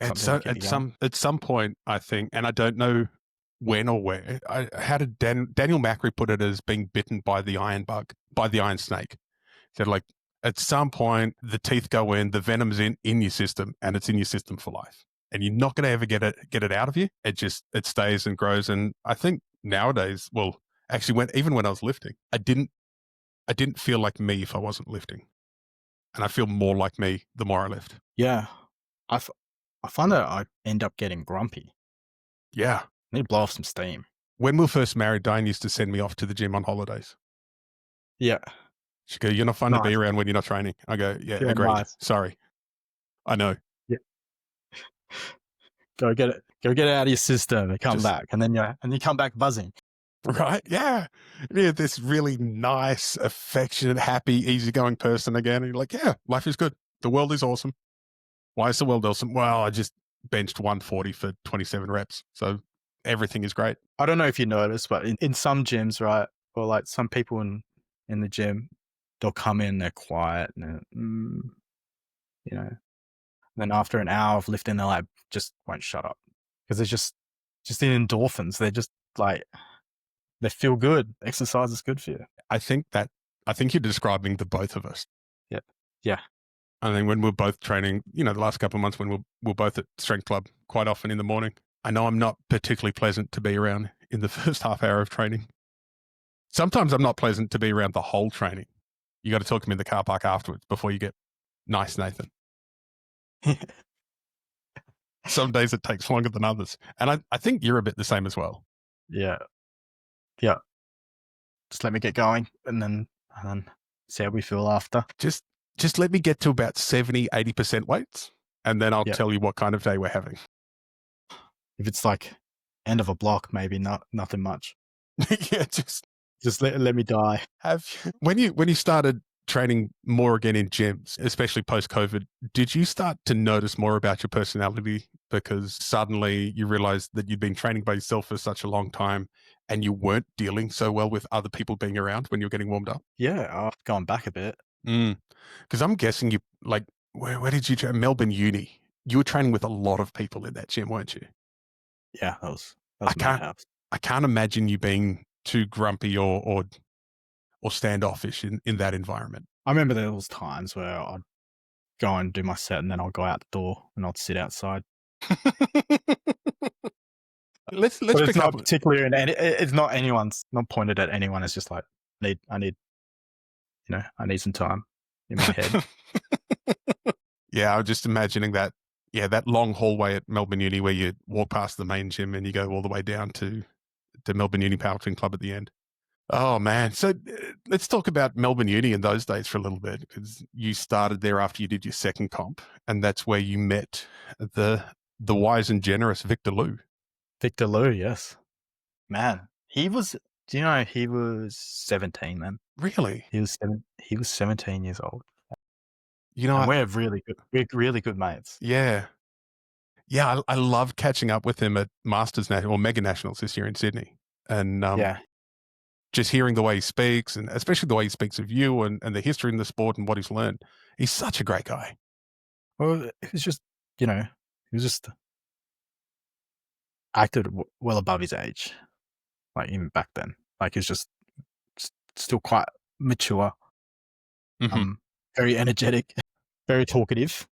Something So to keep you going. at some point, I think, and I don't know when or where. How did Daniel Macri put it as being bitten by the iron bug, by the iron snake? He said, like, at some point, the teeth go in, the venom's in your system, and it's in your system for life, and you're not going to ever get it out of you. It stays and grows. And I think nowadays, well, actually, when I was lifting, I didn't feel like me if I wasn't lifting, and I feel more like me the more I lift. Yeah. I, f- I find that I end up getting grumpy. Yeah. I need to blow off some steam. When we were first married, Diane used to send me off to the gym on holidays. Yeah. She'd go, "You're not fun to be Nice. around when you're not training." I go, "Yeah, Yeah, agreed. nice. Sorry. I know. Yeah. Go get it. Go get it out of your system and come Just back. And then you come back buzzing. right. Yeah. Yeah. This really nice, affectionate, happy, easygoing person again. And you're like, yeah, life is good. The world is awesome. Why is the world awesome? Well, I just benched 140 for 27 reps. So everything is great. I don't know if you noticed, but in some gyms, right, or like some people in the gym, they'll come in, they're quiet, and you know, then after an hour of lifting, they're like, just won't shut up because they're just in endorphins. They're just like, they feel good. Exercise is good for you. I think you're describing the both of us. Yeah. Yeah. I think when we're both training, the last couple of months when we're both at strength club quite often in the morning, I know I'm not particularly pleasant to be around in the first half hour of training. Sometimes I'm not pleasant to be around the whole training. You got to talk to me in the car park afterwards before you get nice, Nathan. Some days it takes longer than others. And I think you're a bit the same as well. Yeah. Yeah. Just let me get going and then see how we feel after. Just let me get to about 70, 80% weights, and then I'll Yeah. tell you what kind of day we're having. If it's like end of a block, maybe nothing much. Yeah, Just let me die. when you started training more again in gyms, especially post-COVID, did you start to notice more about your personality because suddenly you realized that you'd been training by yourself for such a long time and you weren't dealing so well with other people being around when you were getting warmed up? Yeah, I've gone back a bit. Because I'm guessing you, like, where did you train? Melbourne Uni. You were training with a lot of people in that gym, weren't you? Yeah, that I was can't madhouse. I can't imagine you being too grumpy or standoffish in that environment. I remember there was times where I'd go and do my set and then I'll go out the door and I'd sit outside. Let's But it's pick up. not particularly it's not anyone's not pointed at anyone. It's just like I need I need some time in my head. Yeah, I'm just imagining that. Yeah, that long hallway at Melbourne Uni where you walk past the main gym and you go all the way down to Melbourne Uni Powerlifting Club at the end. Oh man! So let's talk about Melbourne Uni in those days for a little bit because you started there after you did your second comp, and that's where you met the wise and generous Victor Liu. Victor Liu, yes. Man, he was do you know he was 17 then? Really? He was 17 years old. You know, And we're really good mates. yeah. Yeah, I loved catching up with him at Masters or Mega Nationals this year in Sydney. And Yeah. just hearing the way he speaks, and especially the way he speaks of you and the history in the sport and what he's learned. He's such a great guy. Well, it was just, he was just acted well above his age, like even back then. Like he was just still quite mature, Mhm. very energetic, very talkative.